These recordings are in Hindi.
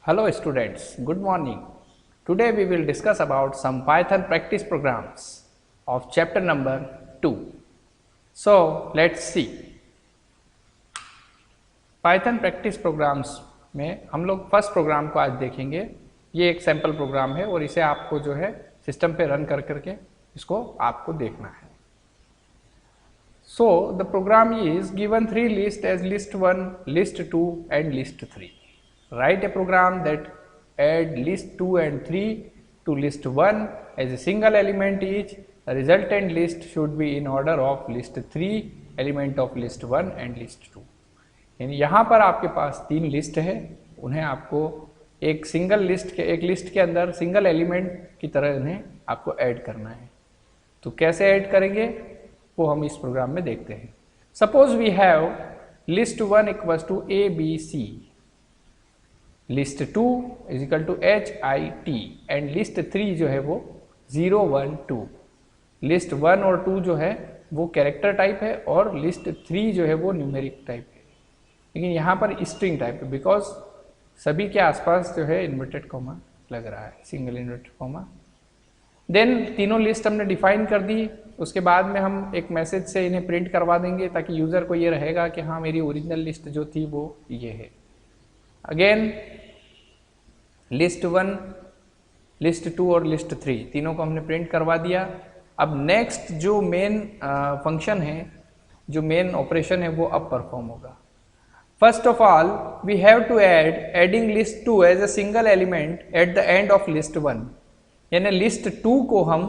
Hello students, good morning. Today we will discuss about some Python practice programs of chapter number 2. So let's see. Python practice programs में हम लोग फर्स्ट प्रोग्राम को आज देखेंगे. ये एक सैम्पल प्रोग्राम है और इसे आपको जो है सिस्टम पे रन कर करके इसको आपको देखना है. So the program is given three lists as list 1, list 2 and list 3. Write a program that add list 2 and 3 to list 1 as a single element each. The resultant list should be in order of list 3, element of list 1 and list 2. यानी यहाँ पर आपके पास तीन लिस्ट है, उन्हें आपको एक लिस्ट के अंदर सिंगल एलिमेंट की तरह उन्हें आपको ऐड करना है. तो कैसे ऐड करेंगे वो हम इस प्रोग्राम में देखते हैं. Suppose we have list 1 equals to ABC, list 2 is equal to HIT and list 3 जो है वो 0 1 2. लिस्ट 1 और 2 जो है वो कैरेक्टर टाइप है और लिस्ट 3 जो है वो न्यूमेरिक टाइप है, लेकिन यहाँ पर स्ट्रिंग टाइप है बिकॉज सभी के आसपास जो है इन्वर्टेड कॉमा लग रहा है, सिंगल इन्वर्टेड कॉमा. देन तीनों लिस्ट हमने डिफाइन कर दी. उसके बाद में हम एक मैसेज से इन्हें प्रिंट करवा देंगे ताकि यूज़र को ये रहेगा कि हाँ मेरी ओरिजिनल लिस्ट जो थी वो ये है. अगेन लिस्ट 1, लिस्ट 2 और लिस्ट 3 तीनों को हमने प्रिंट करवा दिया. अब नेक्स्ट जो मेन फंक्शन है, जो मेन ऑपरेशन है वो अब परफॉर्म होगा. First of all we have to adding list 2 as a single element at the end of list 1. यानी लिस्ट 2 को हम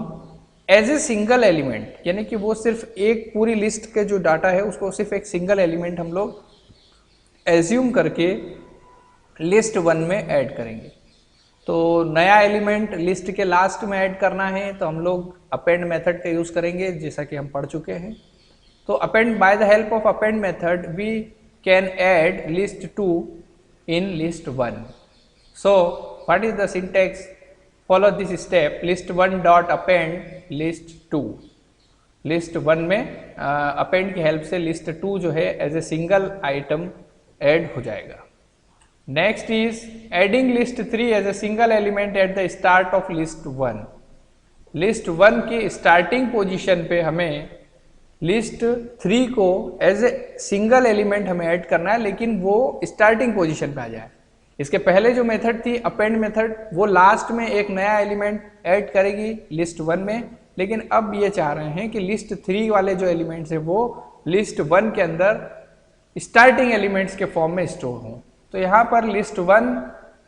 एज ए सिंगल एलिमेंट, यानी कि वो सिर्फ एक पूरी लिस्ट के जो डाटा है उसको सिर्फ एक सिंगल एलिमेंट हम लोग एज्यूम करके लिस्ट 1 में ऐड करेंगे. तो नया एलिमेंट लिस्ट के लास्ट में ऐड करना है तो हम लोग अपेंड मेथड का यूज़ करेंगे जैसा कि हम पढ़ चुके हैं. तो append by the help of append method we can add list 2 in list 1. So what is the syntax? Follow this step. List 1 dot append list 2. List 1 में अपेंड की हेल्प से लिस्ट 2 जो है as a single item add हो जाएगा. Next is adding list 3 as a single element at the start of list 1. List 1 की स्टार्टिंग पोजीशन पे हमें लिस्ट 3 को एज ए सिंगल एलिमेंट हमें ऐड करना है, लेकिन वो स्टार्टिंग पोजीशन पे आ जाए. इसके पहले जो मेथड थी अपेंड मेथड, वो लास्ट में एक नया एलिमेंट ऐड करेगी लिस्ट 1 में, लेकिन अब ये चाह रहे हैं कि लिस्ट 3 वाले जो एलिमेंट्स है वो लिस्ट 1 के अंदर स्टार्टिंग एलिमेंट्स के फॉर्म में स्टोर हों. तो यहाँ पर लिस्ट 1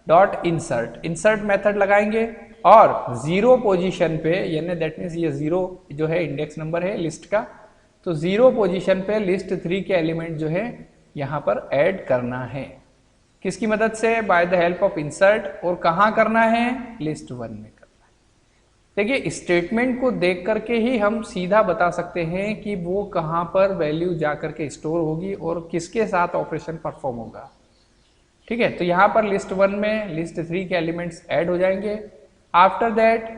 डॉट इंसर्ट मेथड लगाएंगे और 0 पोजीशन पे, यानी दैट मीन्स ये 0 जो है इंडेक्स नंबर है लिस्ट का, तो 0 पोजीशन पे लिस्ट 3 के एलिमेंट जो है यहाँ पर ऐड करना है. किसकी मदद से? Bye the help of insert. और कहाँ करना है? लिस्ट 1 में करना है. देखिए स्टेटमेंट को देख करके ही हम सीधा बता सकते हैं कि वो कहाँ पर वैल्यू जा करके स्टोर होगी और किसके साथ ऑपरेशन परफॉर्म होगा. ठीक है, तो यहाँ पर लिस्ट 1 में लिस्ट 3 के एलिमेंट्स ऐड हो जाएंगे. आफ्टर दैट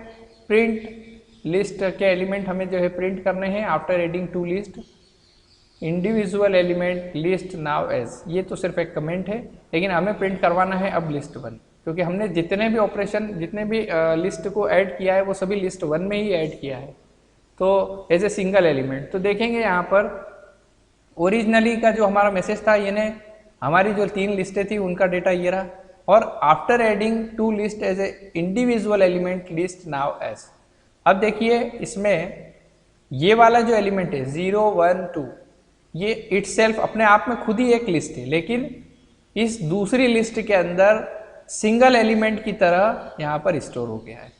प्रिंट लिस्ट के एलिमेंट हमें जो है प्रिंट करने हैं. After adding to list individual element list now as, ये तो सिर्फ एक कमेंट है, लेकिन हमें प्रिंट करवाना है अब लिस्ट 1, क्योंकि हमने जितने भी ऑपरेशन, जितने भी लिस्ट को ऐड किया है वो सभी लिस्ट 1 में ही ऐड किया है, तो एज ए सिंगल एलिमेंट. तो देखेंगे यहाँ पर ओरिजिनली का जो हमारा मैसेज था, यानी हमारी जो 3 लिस्टें थी उनका डेटा ये रहा. और after adding to list as a individual element list now as. अब देखिए इसमें ये वाला जो एलिमेंट है 0 1 2, ये इटसेल्फ अपने आप में खुद ही एक लिस्ट है, लेकिन इस दूसरी लिस्ट के अंदर सिंगल एलिमेंट की तरह यहाँ पर स्टोर हो गया है.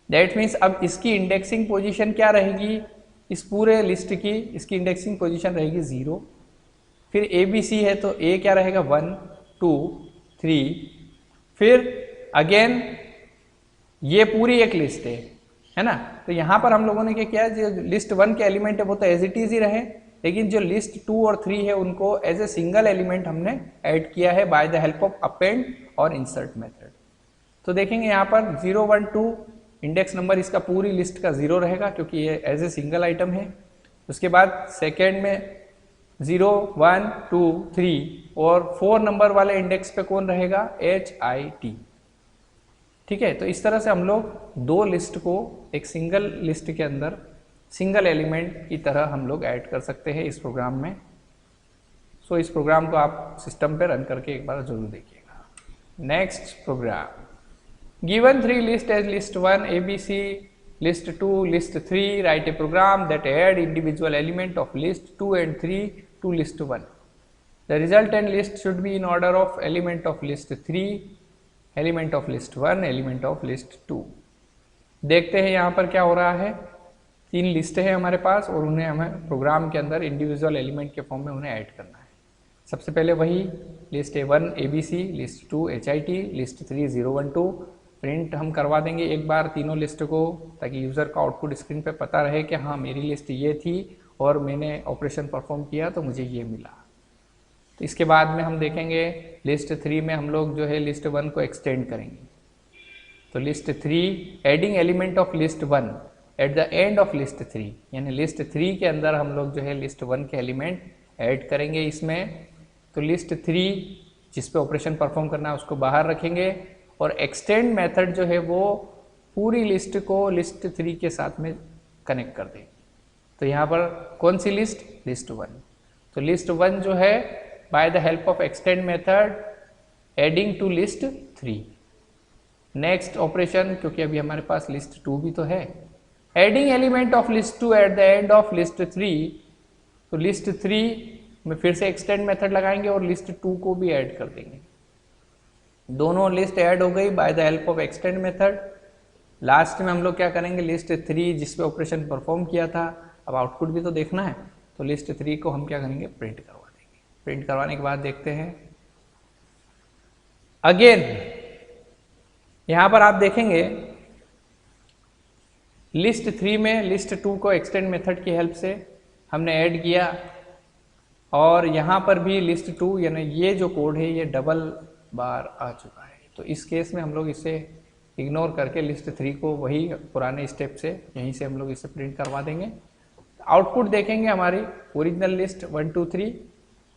दैट मीन्स अब इसकी इंडेक्सिंग पोजीशन क्या रहेगी? इस पूरे लिस्ट की इसकी इंडेक्सिंग पोजीशन रहेगी 0. फिर ABC है तो A क्या रहेगा? 1 2 3. फिर अगेन ये पूरी एक लिस्ट है ना. तो यहाँ पर हम लोगों ने क्या किया, जो लिस्ट 1 के एलिमेंट है वो तो एज इट इज ही रहे, लेकिन जो लिस्ट 2 और 3 है उनको एज ए सिंगल एलिमेंट हमने ऐड किया है by the help of append और इंसर्ट मेथड. तो देखेंगे यहाँ पर 0 1 2 इंडेक्स नंबर इसका पूरी लिस्ट का 0 रहेगा क्योंकि ये एज ए सिंगल आइटम है. उसके बाद सेकेंड में 0 1 2 3 और 4 नंबर वाले इंडेक्स पे कौन रहेगा? HIT. ठीक है, तो इस तरह से हम लोग दो लिस्ट को एक सिंगल लिस्ट के अंदर सिंगल एलिमेंट की तरह हम लोग ऐड कर सकते हैं इस प्रोग्राम में। सो इस प्रोग्राम को आप सिस्टम पे रन करके एक बार जरूर देखिएगा। Next program, given 3 list as list 1 ABC, list 2, list 3, write a program that add individual element of list 2 and 3 to list 1. The resultant list should be in order of element of list 3, element of list 1, element of list 2. देखते हैं यहाँ पर क्या हो रहा है। 3 लिस्ट है हमारे पास और उन्हें हमें प्रोग्राम के अंदर इंडिविजुअल एलिमेंट के फॉर्म में उन्हें ऐड करना है। सबसे पहले वही list 1 ABC, list 2 HIT, list 3 012 print हम करवा देंगे एक बार तीनों लिस्ट को, ताकि यूज़र का आउटपुट स्क्रीन पे पता रहे कि हाँ मेरी लिस्ट ये थी और मैंने ऑपरेशन परफॉर्म किया तो मुझे ये मिला। तो इसके बाद में हम देखेंगे लिस्ट 3 में हम लोग जो है लिस्ट 1 को एक्सटेंड करेंगे। तो list 3 adding element of list 1 eight the end of list 3, यानी लिस्ट 3 के अंदर हम लोग जो है लिस्ट 1 के एलिमेंट ऐड करेंगे इसमें। तो लिस्ट 3 जिस पे ऑपरेशन परफॉर्म करना है उसको बाहर रखेंगे और एक्सटेंड मेथड जो है वो पूरी लिस्ट को लिस्ट 3 के साथ में कनेक्ट कर देंगे। तो यहाँ पर कौन सी लिस्ट, लिस्ट 1। तो लिस्ट 1 जो है by the help of extend method adding to list 3। Next operation, क्योंकि अभी हमारे पास लिस्ट 2 भी तो है, adding element of list 2 at the end of list 3। तो लिस्ट 3 में फिर से एक्सटेंड मेथड लगाएंगे और लिस्ट 2 को भी ऐड कर देंगे। दोनों लिस्ट ऐड हो गई bye the help of extend method. Last में हम लोग क्या करेंगे, लिस्ट 3 जिस पे ऑपरेशन परफॉर्म किया था, अब आउटपुट भी तो देखना है, तो लिस्ट 3 को हम क्या करेंगे, प्रिंट करवा देंगे। प्रिंट करवाने के बाद देखते हैं अगेन यहां पर आप देखेंगे लिस्ट 3 में लिस्ट 2 को एक्सटेंड मेथड की हेल्प से हमने ऐड किया और यहां पर भी लिस्ट 2 यानी ये जो कोड है ये डबल बार आ चुका है। तो इस केस में हम लोग इसे इग्नोर करके लिस्ट 3 को वही पुराने स्टेप से यहीं से हम लोग इसे प्रिंट करवा देंगे। आउटपुट देखेंगे हमारी ओरिजिनल लिस्ट 1 2 3।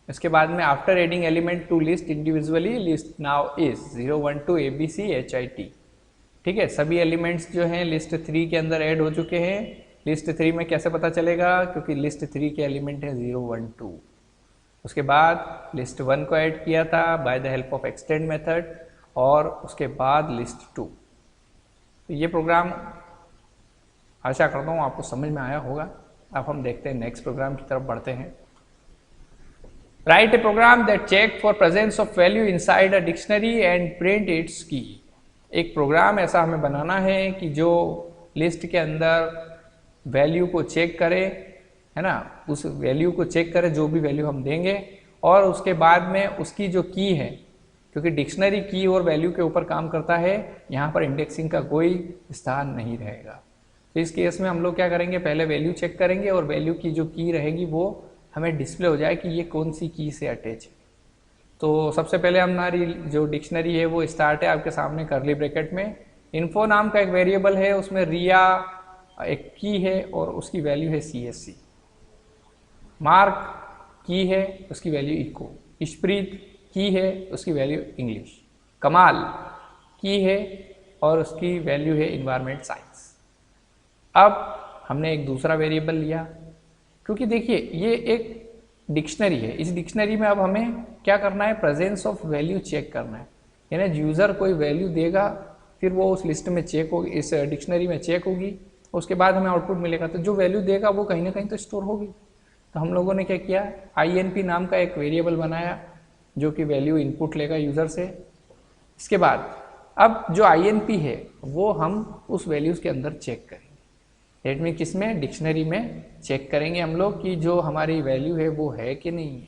इसके बाद में after adding element to list individually list now is 0 1 2 ABC HIT। ठीक है, सभी एलिमेंट्स जो हैं लिस्ट 3 के अंदर ऐड हो चुके हैं। लिस्ट 3 में कैसे पता चलेगा, क्योंकि लिस्ट 3 के एलिमेंट है 0 1 2। उसके बाद लिस्ट 1 को ऐड किया था bye the help of extend method और उसके बाद लिस्ट 2। तो ये प्रोग्राम आशा करता हूँ आपको समझ में आया होगा। अब हम देखते हैं नेक्स्ट प्रोग्राम की तरफ बढ़ते हैं। Write a program that check for presence of value inside a dictionary and print its key. एक प्रोग्राम ऐसा हमें बनाना है कि जो लिस्ट के अंदर वैल्यू को चेक करे, है ना, उस वैल्यू को चेक करे जो भी वैल्यू हम देंगे और उसके बाद में उसकी जो की है, क्योंकि डिक्शनरी की और वैल्यू के ऊपर काम करता है, यहाँ पर इंडेक्सिंग का कोई स्थान नहीं रहेगा। तो इस केस में हम लोग क्या करेंगे, पहले वैल्यू चेक करेंगे और वैल्यू की जो की रहेगी वो हमें डिस्प्ले हो जाए कि ये कौन सी की से अटैच है। तो सबसे पहले हमारी जो डिक्शनरी है वो स्टार्ट है आपके सामने करली ब्रैकेट में। इन्फो नाम का एक वेरिएबल है, उसमें रिया एक की है और उसकी वैल्यू है CSC। मार्क की है, उसकी वैल्यू इको। इशप्रीत की है, उसकी वैल्यू इंग्लिश। कमाल की है और उसकी वैल्यू है इन्वायरमेंट साइंस। अब हमने एक दूसरा वेरिएबल लिया, क्योंकि देखिए ये एक डिक्शनरी है। इस डिक्शनरी में अब हमें क्या करना है, प्रेजेंस ऑफ वैल्यू चेक करना है। यानी यूज़र कोई वैल्यू देगा, फिर वो उस लिस्ट में चेक होगी, इस डिक्शनरी में चेक होगी, उसके बाद हमें आउटपुट मिलेगा। तो जो वैल्यू देगा वो कहीं ना कहीं तो स्टोर होगी। तो हम लोगों ने क्या किया, INP नाम का एक वेरिएबल बनाया जो कि वैल्यू इनपुट लेगा यूज़र से। इसके बाद अब जो INP है वो हम उस वैल्यूज़ के अंदर चेक करेंगे। डेट में किसमें, डिक्शनरी में चेक करेंगे हम लोग कि जो हमारी वैल्यू है वो है कि नहीं है।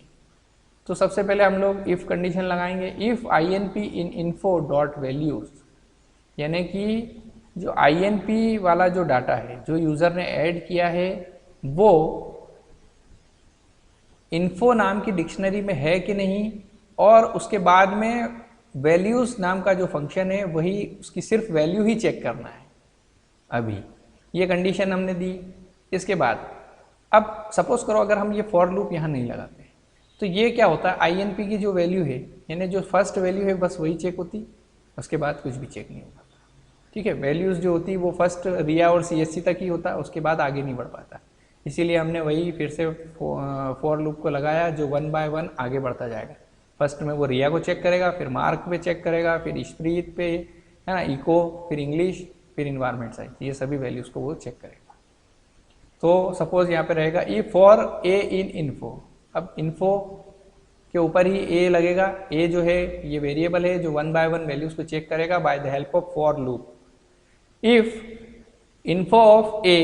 तो सबसे पहले हम लोग इफ़ कंडीशन लगाएंगे, if INP in info dot values, यानी कि जो INP वाला जो डाटा है जो यूज़र ने ऐड किया है वो इन्फो नाम की डिक्शनरी में है कि नहीं, और उसके बाद में वैल्यूज नाम का जो फंक्शन है वही उसकी सिर्फ वैल्यू ही चेक करना है। अभी ये कंडीशन हमने दी। इसके बाद अब सपोज करो अगर हम ये फॉर लूप यहाँ नहीं लगाते तो ये क्या होता है, INP की जो वैल्यू है यानी जो फर्स्ट वैल्यू है बस वही चेक होती, उसके बाद कुछ भी चेक नहीं होगा। ठीक है, वैल्यूज़ जो होती है वो फर्स्ट रिया और CSC तक ही होता है, उसके बाद आगे नहीं बढ़ पाता। इसीलिए हमने वही फिर से फॉर लूप को लगाया जो 1 बाय 1 आगे बढ़ता जाएगा। फर्स्ट में वो रिया को चेक करेगा, फिर मार्क पे चेक करेगा, फिर स्प्रीट पे, है ना, इको, फिर इंग्लिश, फिर इन्वायरमेंट साइंस, ये सभी वैल्यूज़ को वो चेक करेगा। तो सपोज यहाँ पे रहेगा E for a in info. अब इन्फो के ऊपर ही ए लगेगा। ए जो है ये वेरिएबल है जो 1 बाय 1 वैल्यूज को चेक करेगा by the help of for loop. If info of a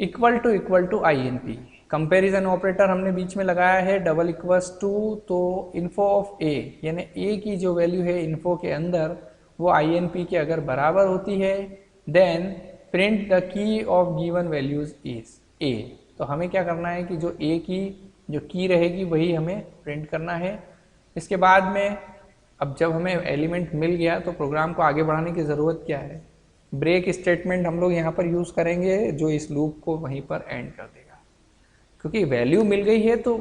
equal to INP, comparison operator हमने बीच में लगाया है डबल इक्वल्स टू, तो इन्फो ऑफ ए यानी ए की जो वैल्यू है इन्फो के अंदर वो INP के अगर बराबर होती है then print the key of given values is a. तो हमें क्या करना है कि जो ए की जो की रहेगी वही हमें प्रिंट करना है। इसके बाद में अब जब हमें एलिमेंट मिल गया तो प्रोग्राम को आगे बढ़ाने की ज़रूरत क्या है, ब्रेक स्टेटमेंट हम लोग यहाँ पर यूज़ करेंगे जो इस लूप को वहीं पर एंड कर देगा। क्योंकि वैल्यू मिल गई है तो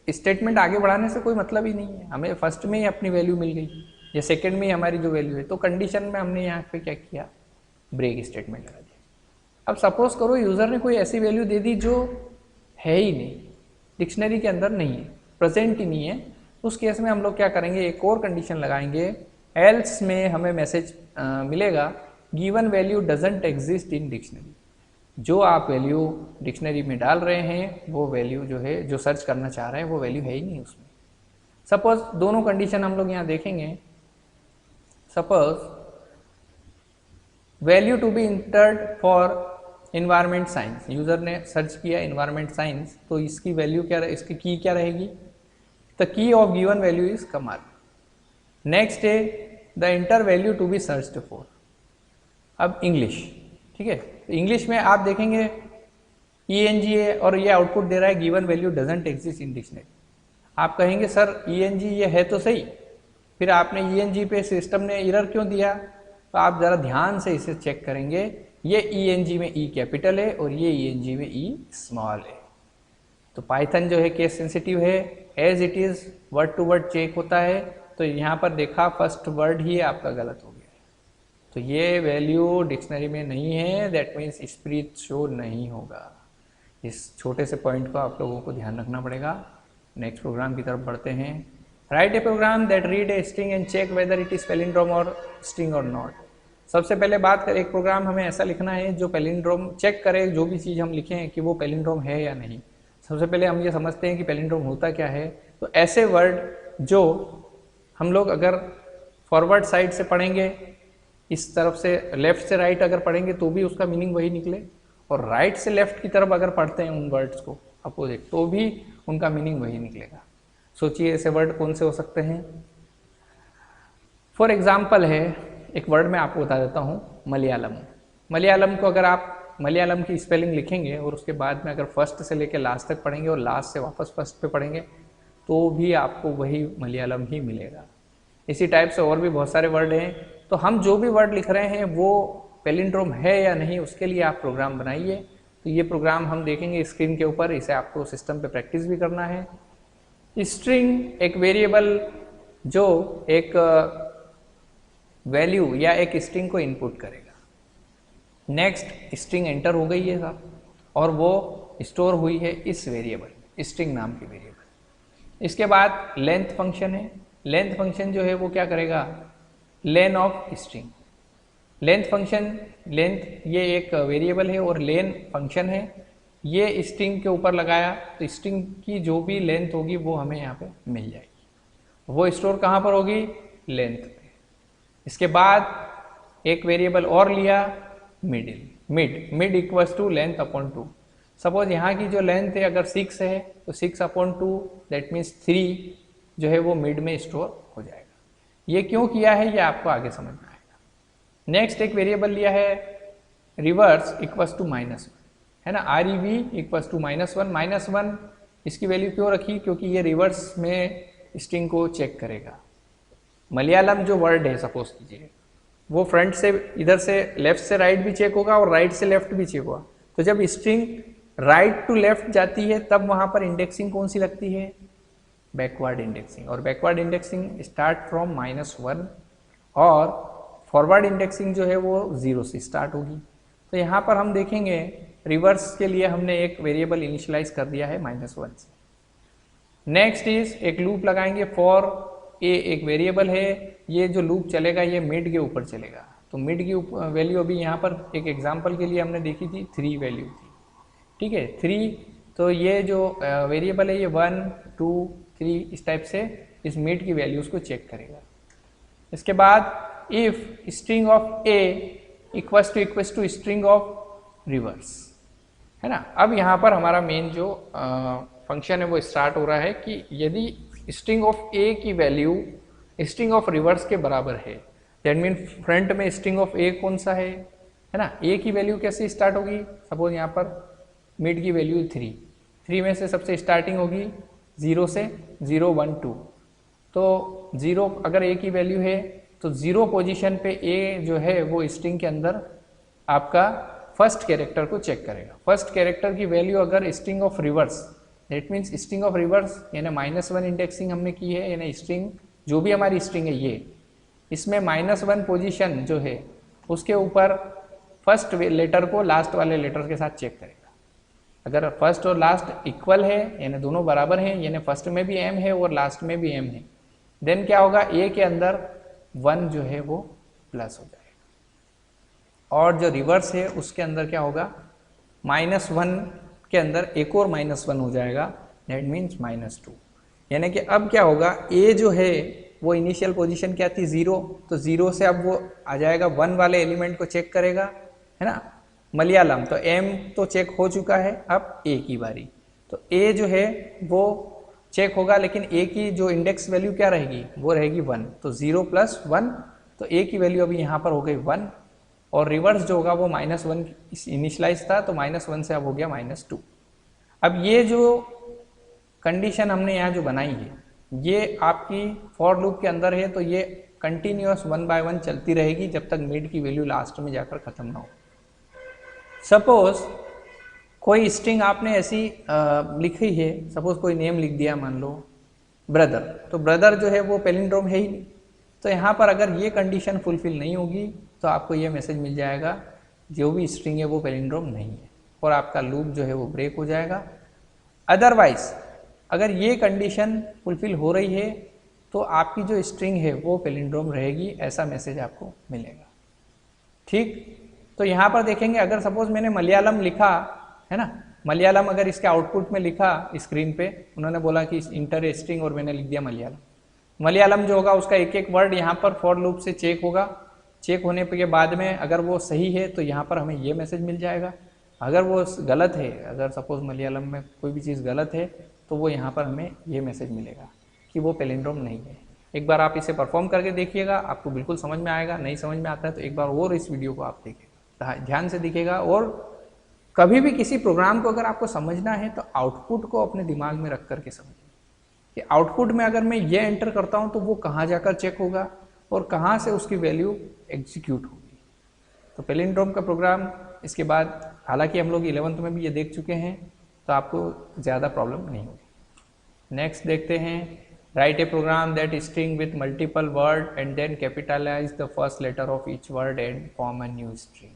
स्टेटमेंट आगे बढ़ाने से कोई मतलब ही नहीं है, हमें फर्स्ट में ही अपनी वैल्यू मिल गई या सेकेंड में ही हमारी जो वैल्यू है, तो कंडीशन में हमने यहाँ पे क्या किया, ब्रेक स्टेटमेंट लगा दिया। अब सपोज करो यूज़र ने कोई ऐसी वैल्यू दे दी जो है ही नहीं, डिक्शनरी के अंदर नहीं है, प्रेजेंट ही नहीं है, उस केस में हम लोग क्या करेंगे, एक और कंडीशन लगाएंगे, एल्स में हमें मैसेज मिलेगा given value doesn't exist in dictionary. जो आप वैल्यू डिक्शनरी में डाल रहे हैं वो वैल्यू जो है, जो सर्च करना चाह रहे हैं वो वैल्यू है ही नहीं उसमें। सपोज दोनों कंडीशन हम लोग यहाँ देखेंगे, suppose value to be entered for environment science, user ने सर्च किया इन्वायरमेंट साइंस, तो इसकी वैल्यू क्या, इसकी की क्या रहेगी, the key of given value is कमाल। नेक्स्ट है the enter value to be searched for. अब इंग्लिश, ठीक है, तो इंग्लिश में आप देखेंगे ENG और ये आउटपुट दे रहा है given value doesn't exist in dictionary. आप कहेंगे सर ENG ये है तो सही, फिर आपने ENG पे सिस्टम ने एरर क्यों दिया, तो आप ज़रा ध्यान से इसे चेक करेंगे, ये ENG में E कैपिटल है और ये ENG में E स्मॉल है। तो पाइथन जो है केस सेंसिटिव है, as it is word to word check होता है, तो यहाँ पर देखा फर्स्ट वर्ड ही आपका गलत हो गया, तो ये वैल्यू डिक्शनरी में नहीं है, दैट मीन्स स्प्रीट शो नहीं होगा। इस छोटे से पॉइंट को आप लोगों को ध्यान रखना पड़ेगा। नेक्स्ट प्रोग्राम की तरफ बढ़ते हैं। Write a program that read a string and check whether it is palindrome और स्ट्रिंग और नॉट। सबसे पहले बात करें, एक प्रोग्राम हमें ऐसा लिखना है जो पैलिंड्रोम चेक करे, जो भी चीज़ हम लिखें कि वो पैलिंड्रोम है या नहीं। सबसे पहले हम ये समझते हैं कि पैलिंड्रोम होता क्या है। तो ऐसे वर्ड जो हम लोग अगर फॉरवर्ड साइड से पढ़ेंगे, इस तरफ से लेफ्ट से राइट अगर पढ़ेंगे तो भी उसका मीनिंग वही निकले, और राइट से लेफ्ट की तरफ अगर पढ़ते हैं उन वर्ड्स को अपोजिट, तो भी उनका मीनिंग वही निकलेगा। सोचिए ऐसे वर्ड कौन से हो सकते हैं। फॉर एग्जाम्पल है, एक वर्ड मैं आपको बता देता हूँ, मलयालम। मलयालम को अगर आप मलयालम की स्पेलिंग लिखेंगे और उसके बाद में अगर फर्स्ट से लेकर लास्ट तक पढ़ेंगे और लास्ट से वापस फर्स्ट पे पढ़ेंगे तो भी आपको वही मलयालम ही मिलेगा। इसी टाइप से और भी बहुत सारे वर्ड हैं। तो हम जो भी वर्ड लिख रहे हैं वो पैलिंड्रोम है या नहीं, उसके लिए आप प्रोग्राम बनाइए। तो ये प्रोग्राम हम देखेंगे स्क्रीन के ऊपर, इसे आपको सिस्टम पे प्रैक्टिस भी करना है। स्ट्रिंग एक वेरिएबल जो एक वैल्यू या एक स्ट्रिंग को इनपुट करेगा। नेक्स्ट स्ट्रिंग एंटर हो गई है साहब, और वो स्टोर हुई है इस वेरिएबल, स्ट्रिंग नाम की वेरिएबल। इसके बाद लेंथ फंक्शन है। लेंथ फंक्शन जो है वो क्या करेगा, len of string. Length function, length ये एक वेरिएबल है और लेन फंक्शन है। ये स्ट्रिंग के ऊपर लगाया तो स्ट्रिंग की जो भी लेंथ होगी वो हमें यहाँ पे मिल जाएगी। वो स्टोर कहाँ पर होगी, लेंथ पे। इसके बाद एक वेरिएबल और लिया, middle, mid equals to length upon 2। Suppose यहाँ की जो लेंथ है अगर 6 है तो 6 अपॉन 2 दैट मीन्स 3 जो है वो मिड में स्टोर हो जाएगा। ये क्यों किया है ये आपको आगे समझ में आएगा। नेक्स्ट एक वेरिएबल लिया है रिवर्स इक्वल्स टू -1, है ना, REV इक्वल्स टू -1। -1 इसकी वैल्यू क्यों रखी, क्योंकि ये रिवर्स में स्ट्रिंग को चेक करेगा। मलयालम जो वर्ड है सपोज कीजिए वो फ्रंट से, इधर से लेफ्ट से राइट भी चेक होगा और राइट से लेफ्ट भी चेक होगा। तो जब स्ट्रिंग राइट टू लेफ्ट जाती है तब वहां पर इंडेक्सिंग कौन सी लगती है, बैकवर्ड इंडेक्सिंग। और बैकवर्ड इंडेक्सिंग स्टार्ट फ्रॉम -1 और फॉरवर्ड इंडेक्सिंग जो है वो 0 से स्टार्ट होगी। तो यहाँ पर हम देखेंगे रिवर्स के लिए हमने एक वेरिएबल इनिशियलाइज कर दिया है -1 से। नेक्स्ट इज एक लूप लगाएंगे फॉर ए, एक वेरिएबल है, ये जो लूप चलेगा ये मिड के ऊपर चलेगा। तो मिड की वैल्यू अभी यहाँ पर एक एग्जांपल के लिए हमने देखी थी 3 वैल्यू थी, ठीक है 3। तो ये जो वेरिएबल है ये 1 2 3 इस टाइप से इस मिड की वैल्यूज को चेक करेगा। इसके बाद if string of a equals to string of reverse, है ना। अब यहाँ पर हमारा मेन जो फंक्शन है वो स्टार्ट हो रहा है कि यदि स्ट्रिंग ऑफ ए की वैल्यू स्ट्रिंग ऑफ रिवर्स के बराबर है, दैट मीन फ्रंट में स्ट्रिंग ऑफ ए कौन सा है ना। ए की वैल्यू कैसे स्टार्ट होगी, सपोज यहाँ पर मिड की वैल्यू 3 में से सबसे स्टार्टिंग होगी 0 से 0 1 2। तो 0 अगर ए की वैल्यू है तो 0 पोजीशन पे ए जो है वो स्ट्रिंग के अंदर आपका फर्स्ट कैरेक्टर को चेक करेगा। फर्स्ट कैरेक्टर की वैल्यू अगर string of reverse, that means string of reverse यानी -1 इंडेक्सिंग हमने की है, यानी स्ट्रिंग जो भी हमारी स्ट्रिंग है ये, इसमें -1 पोजीशन जो है उसके ऊपर फर्स्ट लेटर को लास्ट वाले लेटर के साथ चेक करेगा। अगर फर्स्ट और लास्ट इक्वल है यानी दोनों बराबर हैं, यानी फर्स्ट में भी m है और लास्ट में भी m है, देन क्या होगा a के अंदर 1 जो है वो प्लस हो जाएगा। और जो रिवर्स है उसके अंदर क्या होगा, -1 के अंदर एक और -1 हो जाएगा, दैट मीन्स -2। यानी कि अब क्या होगा, a जो है वो इनिशियल पोजीशन क्या थी 0, तो 0 से अब वो आ जाएगा 1 वाले एलिमेंट को चेक करेगा, है ना। मलयालम तो m तो चेक हो चुका है, अब a की बारी। तो a जो है वो चेक होगा, लेकिन a की जो इंडेक्स वैल्यू क्या रहेगी, वो रहेगी 1। तो 0 + 1, तो a की वैल्यू अभी यहाँ पर हो गई 1, और रिवर्स जो होगा वो -1 इनिशियलाइज था, तो -1 से अब हो गया -2। अब ये जो कंडीशन हमने यहाँ जो बनाई है ये आपकी फॉर लूप के अंदर है, तो ये कंटिन्यूअस 1 बाय 1 चलती रहेगी जब तक मिड की वैल्यू लास्ट में जाकर खत्म ना हो। सपोज कोई स्ट्रिंग आपने ऐसी लिखी है, सपोज कोई नेम लिख दिया, मान लो ब्रदर, तो ब्रदर जो है वो पैलिंड्रोम है ही नहीं। तो यहाँ पर अगर ये कंडीशन फुलफिल नहीं होगी तो आपको ये मैसेज मिल जाएगा जो भी स्ट्रिंग है वो पैलिंड्रोम नहीं है, और आपका लूप जो है वो ब्रेक हो जाएगा। अदरवाइज अगर ये कंडीशन फुलफिल हो रही है तो आपकी जो स्ट्रिंग है वो पैलिंड्रोम रहेगी, ऐसा मैसेज आपको मिलेगा। ठीक, तो यहाँ पर देखेंगे अगर सपोज मैंने मलयालम लिखा है ना, मलयालम अगर इसके आउटपुट में लिखा स्क्रीन पे, उन्होंने बोला कि इंटर ए स्ट्रिंग और मैंने लिख दिया मलयालम। मलयालम जो होगा उसका एक एक वर्ड यहाँ पर फॉर लूप से चेक होगा, चेक होने के बाद में अगर वो सही है तो यहाँ पर हमें ये मैसेज मिल जाएगा। अगर वो गलत है, अगर सपोज मलयालम में कोई भी चीज़ गलत है तो वो यहाँ पर हमें ये मैसेज मिलेगा कि वो पैलिंड्रोम नहीं है। एक बार आप इसे परफॉर्म करके देखिएगा, आपको बिल्कुल समझ में आएगा। नहीं समझ में आता है तो एक बार और इस वीडियो को आप देखिएगा, ध्यान से दिखेगा। और कभी भी किसी प्रोग्राम को अगर आपको समझना है तो आउटपुट को अपने दिमाग में रख करके समझिए कि आउटपुट में अगर मैं ये एंटर करता हूँ तो वो कहाँ जाकर चेक होगा और कहाँ से उसकी वैल्यू एग्जीक्यूट होगी। तो पैलिंड्रोम का प्रोग्राम इसके बाद, हालांकि हम लोग 11th में भी ये देख चुके हैं, तो आपको ज़्यादा प्रॉब्लम नहीं होगी। नेक्स्ट देखते हैं, write a program that string with multiple word and then capitalize the first letter of each word and form a new string.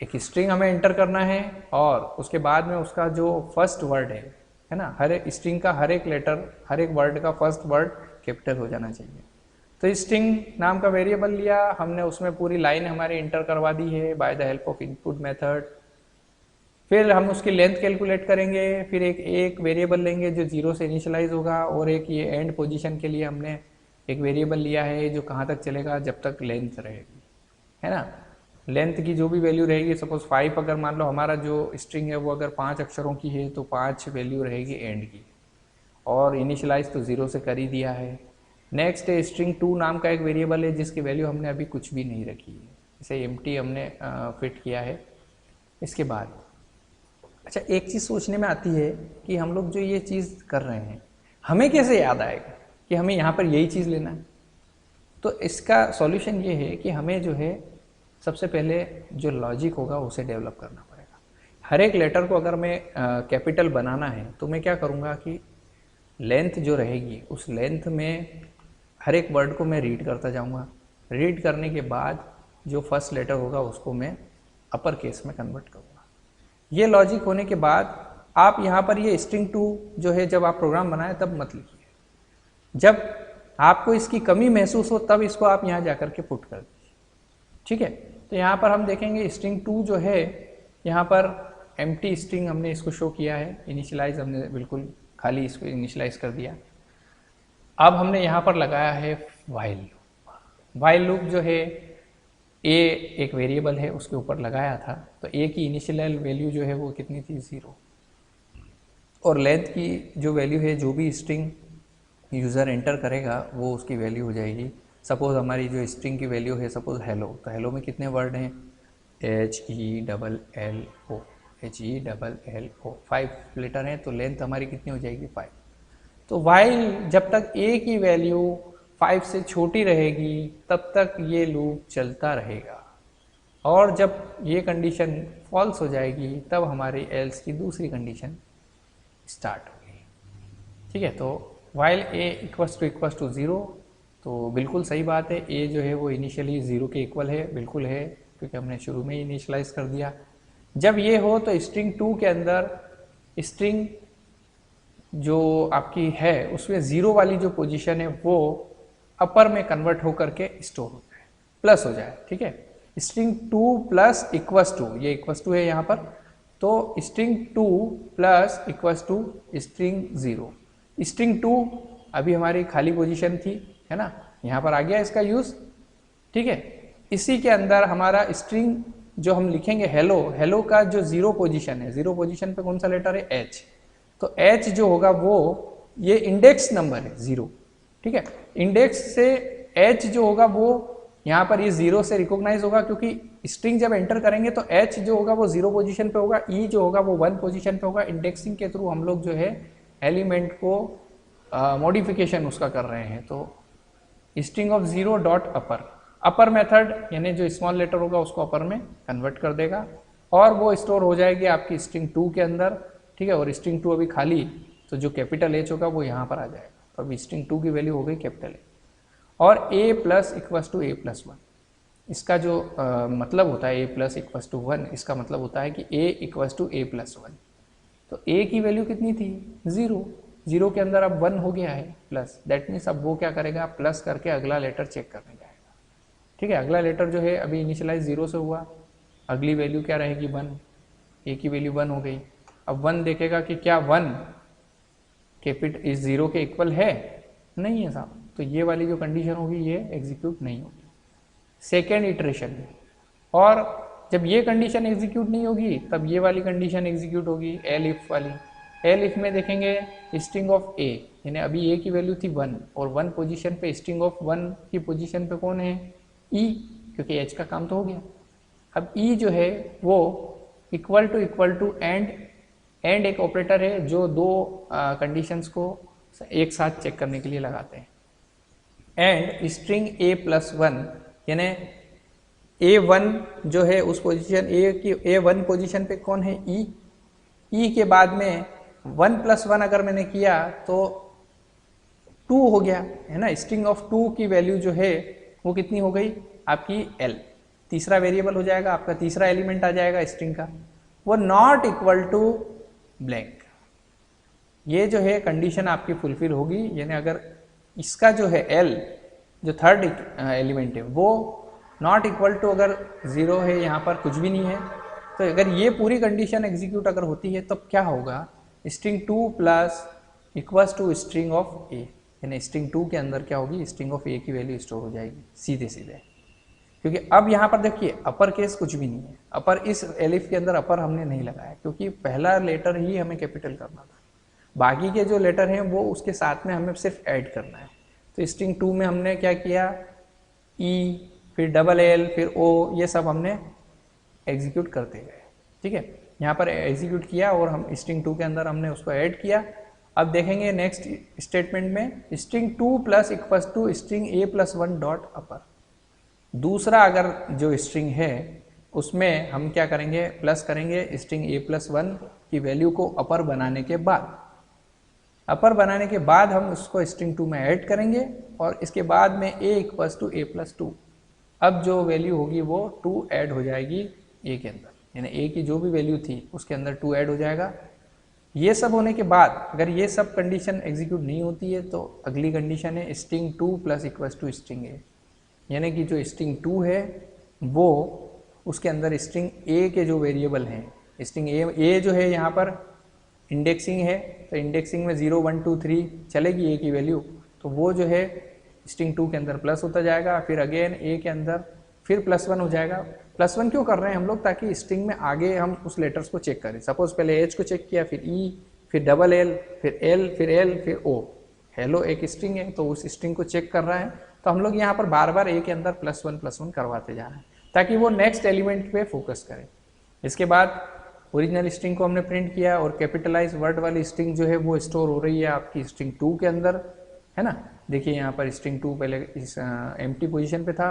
एक स्ट्रिंग हमें एंटर करना है और उसके बाद में उसका जो फर्स्ट वर्ड है ना, हर एक स्ट्रिंग का हर एक लेटर, हर एक वर्ड का फर्स्ट वर्ड कैपिटल हो जाना चाहिए। तो स्ट्रिंग नाम का वेरिएबल लिया हमने, उसमें पूरी लाइन हमारी इंटर करवा दी है by the help of input method. फिर हम उसकी लेंथ कैलकुलेट करेंगे, फिर एक वेरिएबल लेंगे जो 0 से इनिशियलाइज होगा, और एक ये एंड पोजीशन के लिए हमने एक वेरिएबल लिया है जो कहाँ तक चलेगा, जब तक लेंथ रहेगी, है ना। लेंथ की जो भी वैल्यू रहेगी, सपोज 5 अगर मान लो हमारा जो स्ट्रिंग है वो अगर 5 अक्षरों की है तो 5 वैल्यू रहेगी एंड की, और इनिशियलाइज तो 0 से कर ही दिया है। नेक्स्ट स्ट्रिंग 2 नाम का एक वेरिएबल है जिसकी वैल्यू हमने अभी कुछ भी नहीं रखी है, इसे एम्प्टी हमने फिट किया है। इसके बाद अच्छा, एक चीज़ सोचने में आती है कि हम लोग जो ये चीज़ कर रहे हैं हमें कैसे याद आएगा कि हमें यहाँ पर यही चीज़ लेना है। तो इसका सॉल्यूशन ये है कि हमें जो है सबसे पहले जो लॉजिक होगा उसे डेवलप करना पड़ेगा। हर एक लेटर को अगर मैं कैपिटल बनाना है तो मैं क्या करूँगा कि लेंथ जो रहेगी उस लेंथ में हर एक वर्ड को मैं रीड करता जाऊँगा, रीड करने के बाद जो फर्स्ट लेटर होगा उसको मैं अपर केस में कन्वर्ट करूँगा। ये लॉजिक होने के बाद आप यहाँ पर ये स्ट्रिंग 2 जो है जब आप प्रोग्राम बनाए तब मत लिखिए, जब आपको इसकी कमी महसूस हो तब इसको आप यहाँ जाकर के पुट कर दीजिए। ठीक है, तो यहाँ पर हम देखेंगे स्ट्रिंग 2 जो है यहाँ पर एम्प्टी स्ट्रिंग हमने इसको शो किया है, इनिशियलाइज हमने बिल्कुल खाली इसको इनिशियलाइज कर दिया। अब हमने यहाँ पर लगाया है वाइल लूप। वाइल लूप जो है ए एक वेरिएबल है उसके ऊपर लगाया था, तो ए की इनिशियल वैल्यू जो है वो कितनी थी 0, और लेंथ की जो वैल्यू है जो भी स्ट्रिंग यूज़र एंटर करेगा वो उसकी वैल्यू हो जाएगी। सपोज हमारी जो स्ट्रिंग की वैल्यू है सपोज हेलो, तो हेलो में कितने वर्ड हैं HELLO, HELLO 5 लेटर हैं, तो लेंथ हमारी कितनी हो जाएगी 5। तो वाइल जब तक ए की वैल्यू 5 से छोटी रहेगी तब तक ये लूप चलता रहेगा, और जब ये कंडीशन फॉल्स हो जाएगी तब हमारी एल्स की दूसरी कंडीशन स्टार्ट होगी। ठीक है, तो वाइल ए इक्वल्स टू 0, तो बिल्कुल सही बात है, ए जो है वो इनिशियली 0 के इक्वल है, बिल्कुल है क्योंकि हमने शुरू में ही इनिशियलाइज कर दिया। जब ये हो तो स्ट्रिंग 2 के अंदर स्ट्रिंग जो आपकी है उसमें 0 वाली जो पोजीशन है वो अपर में कन्वर्ट होकर के स्टोर हो जाए, प्लस हो जाए। ठीक है, स्ट्रिंग 2 प्लस इक्वल्स टू, ये इक्वल्स टू है यहाँ पर, तो string 2 plus equals to string 0। String 2 अभी हमारी खाली पोजीशन थी, है ना, यहाँ पर आ गया इसका यूज। ठीक है, इसी के अंदर हमारा स्ट्रिंग जो हम लिखेंगे हेलो, हेलो का जो 0 पोजीशन है, 0 पोजीशन पे कौन सा लेटर है H, तो H जो होगा वो ये इंडेक्स नंबर है 0। ठीक है, इंडेक्स से H जो होगा वो यहाँ पर ये 0 से रिकॉग्नाइज होगा, क्योंकि स्ट्रिंग जब एंटर करेंगे तो H जो होगा वो 0 पोजीशन पे होगा, E जो होगा वो 1 पोजीशन पे होगा। इंडेक्सिंग के थ्रू हम लोग जो है एलिमेंट को मॉडिफिकेशन उसका कर रहे हैं, तो string of 0 dot upper, upper method यानी जो स्मॉल लेटर होगा उसको अपर में कन्वर्ट कर देगा और वो स्टोर हो जाएगी आपकी स्ट्रिंग 2 के अंदर। ठीक है, और स्ट्रिंग 2 अभी खाली, तो जो कैपिटल H होगा वो यहाँ पर आ जाएगा, तो अभी स्ट्रिंग 2 की वैल्यू हो गई कैपिटल A। और A plus equals to A plus 1, इसका जो मतलब होता है A प्लस इक्वल्स टू 1, इसका मतलब होता है कि A equals to A plus 1। तो A की वैल्यू कितनी थी 0, 0 के अंदर अब 1 हो गया है प्लस, दैट मीन्स अब वो क्या करेगा प्लस करके अगला लेटर चेक करने जाएगा। ठीक है, अगला लेटर जो है अभी इनिशियलाइज 0 से हुआ, अगली वैल्यू क्या रहेगी 1, A की वैल्यू 1 हो गई। अब 1 देखेगा कि क्या 1 कैपिटल इस 0 के इक्वल है, नहीं है साहब, तो ये वाली जो कंडीशन होगी ये एग्जीक्यूट नहीं होगी सेकेंड इटरेशन में। और जब ये कंडीशन एग्जीक्यूट नहीं होगी तब ये वाली कंडीशन एग्जीक्यूट होगी एल इफ वाली। एल इफ में देखेंगे स्ट्रिंग ऑफ ए, यानी अभी ए की वैल्यू थी 1 और 1 पोजीशन पे स्ट्रिंग ऑफ 1 की पोजीशन पे कौन है ई, क्योंकि एच का काम तो हो गया। अब ई जो है वो इक्वल टू एंड एक ऑपरेटर है जो दो कंडीशंस को एक साथ चेक करने के लिए लगाते हैं। एंड स्ट्रिंग ए प्लस 1 यानी A1 जो है उस पोजीशन ए की A1 पोजीशन पे कौन है ई, ई के बाद में 1 प्लस 1 अगर मैंने किया तो 2 हो गया है ना। स्ट्रिंग ऑफ 2 की वैल्यू जो है वो कितनी हो गई आपकी L, तीसरा वेरिएबल हो जाएगा आपका, तीसरा एलिमेंट आ जाएगा स्ट्रिंग का, वो नॉट इक्वल टू ब्लैंक। ये जो है कंडीशन आपकी फुलफिल होगी, यानी अगर इसका जो है L जो थर्ड एलिमेंट है वो नॉट इक्वल टू अगर 0 है, यहाँ पर कुछ भी नहीं है, तो अगर ये पूरी कंडीशन एग्जीक्यूट अगर होती है तब क्या होगा string 2 plus equals to string of ए, यानी स्ट्रिंग 2 के अंदर क्या होगी स्ट्रिंग ऑफ ए की वैल्यू स्टोर हो जाएगी सीधे सीधे। क्योंकि अब यहाँ पर देखिए अपर केस कुछ भी नहीं है, अपर इस एलिफ के अंदर अपर हमने नहीं लगाया क्योंकि पहला लेटर ही हमें कैपिटल करना था, बाकी के जो लेटर हैं वो उसके साथ में हमें सिर्फ ऐड करना है। तो स्ट्रिंग 2 में हमने क्या किया ई, फिर डबल एल, फिर ओ, ये सब हमने एग्जीक्यूट करते गए। ठीक है, यहाँ पर एग्जीक्यूट किया और हम स्ट्रिंग 2 के अंदर हमने उसको ऐड किया। अब देखेंगे नेक्स्ट स्टेटमेंट में string 2 plus equals to string A plus 1 dot upper. दूसरा अगर जो स्ट्रिंग है उसमें हम क्या करेंगे प्लस करेंगे स्ट्रिंग ए प्लस 1 की वैल्यू को अपर बनाने के बाद, अपर बनाने के बाद हम उसको स्ट्रिंग 2 में ऐड करेंगे और इसके बाद में ए इक्वल्स टू ए प्लस 2 अब जो वैल्यू होगी वो 2 ऐड हो जाएगी ए के अंदर, यानी ए की जो भी वैल्यू थी उसके अंदर 2 ऐड हो जाएगा। ये सब होने के बाद अगर ये सब कंडीशन एग्जीक्यूट नहीं होती है तो अगली कंडीशन है string 2 plus equals to string a, यानी कि जो स्ट्रिंग 2 है वो उसके अंदर स्ट्रिंग ए के जो वेरिएबल हैं, स्ट्रिंग ए जो है यहाँ पर इंडेक्सिंग है, तो इंडेक्सिंग में 0 1 2 3 चलेगी ए की वैल्यू, तो वो जो है स्ट्रिंग 2 के अंदर प्लस होता जाएगा, फिर अगेन ए के अंदर फिर +1 हो जाएगा। +1 क्यों कर रहे हैं हम लोग, ताकि स्ट्रिंग में आगे हम उस लेटर्स को चेक करें। सपोज पहले एच को चेक किया, फिर ई, फिर डबल एल, फिर एल, फिर एल, फिर ओ। हेलो एक स्ट्रिंग है तो उस स्ट्रिंग को चेक कर रहा है, तो हम लोग यहाँ पर बार बार ए के अंदर +1 करवाते जा रहे हैं ताकि वो नेक्स्ट एलिमेंट पे फोकस करे। इसके बाद ओरिजिनल स्ट्रिंग को हमने प्रिंट किया और कैपिटलाइज वर्ड वाली स्ट्रिंग जो है वो स्टोर हो रही है आपकी स्ट्रिंग 2 के अंदर, है ना। देखिए यहाँ पर स्ट्रिंग 2 पहले इस एम्प्टी पोजीशन पे था,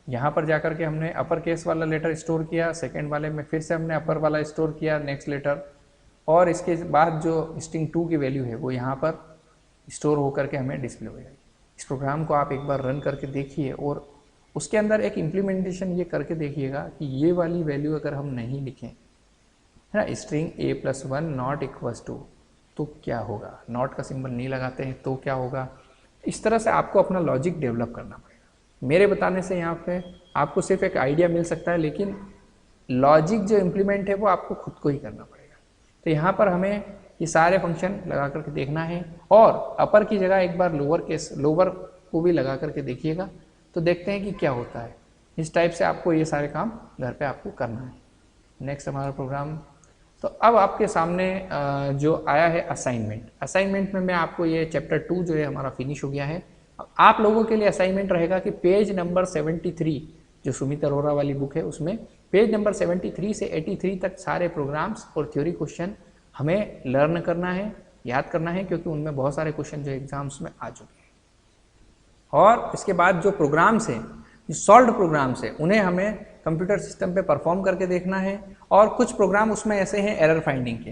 यहाँ पर जाकर के हमने अपर केस वाला लेटर स्टोर किया, सेकंड वाले में फिर से हमने अपर वाला स्टोर किया नेक्स्ट लेटर, और इसके बाद जो स्ट्रिंग 2 की वैल्यू है वो यहाँ पर स्टोर होकर के हमें डिस्प्ले हो जाएगी। इस प्रोग्राम को आप एक बार रन करके देखिए और उसके अंदर एक इम्प्लीमेंटेशन ये करके देखिएगा कि ये वाली वैल्यू अगर हम नहीं लिखें, है ना, string a+1 not equals to, तो क्या होगा। नॉट का सिंबल नहीं लगाते हैं तो क्या होगा। इस तरह से आपको अपना लॉजिक डेवलप करना पड़ेगा। मेरे बताने से यहाँ पे आपको सिर्फ एक आइडिया मिल सकता है, लेकिन लॉजिक जो इम्प्लीमेंट है वो आपको खुद को ही करना पड़ेगा। तो यहाँ पर हमें ये सारे फंक्शन लगा करके देखना है, और अपर की जगह एक बार लोअर को भी लगा करके देखिएगा, तो देखते हैं कि क्या होता है। इस टाइप से आपको ये सारे काम घर पे आपको करना है। नेक्स्ट हमारा प्रोग्राम, तो अब आपके सामने जो आया है असाइनमेंट में मैं आपको ये चैप्टर 2 जो है हमारा फिनिश हो गया है। आप लोगों के लिए असाइनमेंट रहेगा कि पेज नंबर 73 जो सुमित अरोरा वाली बुक है उसमें पेज नंबर 73 से 83 तक सारे प्रोग्राम्स और थ्योरी क्वेश्चन हमें लर्न करना है, याद करना है, क्योंकि उनमें बहुत सारे क्वेश्चन जो एग्जाम्स में आ चुके हैं। और इसके बाद जो प्रोग्राम्स हैं, जो सॉल्व्ड प्रोग्राम्स हैं, उन्हें हमें कंप्यूटर सिस्टम पे परफॉर्म करके देखना है। और कुछ प्रोग्राम उसमें ऐसे हैं एरर फाइंडिंग के।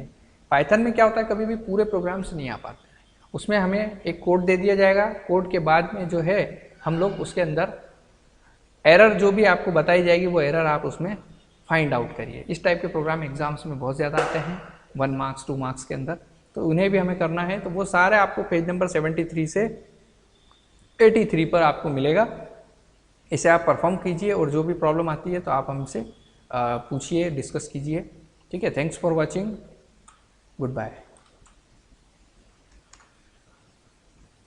पाइथन में क्या होता है, कभी भी पूरे प्रोग्राम्स नहीं आ पाते, उसमें हमें एक कोड दे दिया जाएगा, कोड के बाद में जो है हम लोग उसके अंदर एरर जो भी आपको बताई जाएगी वो एरर आप उसमें फाइंड आउट करिए। इस टाइप के प्रोग्राम एग्जाम्स में बहुत ज़्यादा आते हैं 1 मार्क्स 2 मार्क्स के अंदर, तो उन्हें भी हमें करना है। तो वो सारे आपको पेज नंबर 73 से 83 पर आपको मिलेगा। इसे आप परफॉर्म कीजिए और जो भी प्रॉब्लम आती है तो आप हमसे पूछिए, डिस्कस कीजिए। ठीक है, thanks for watching, good bye.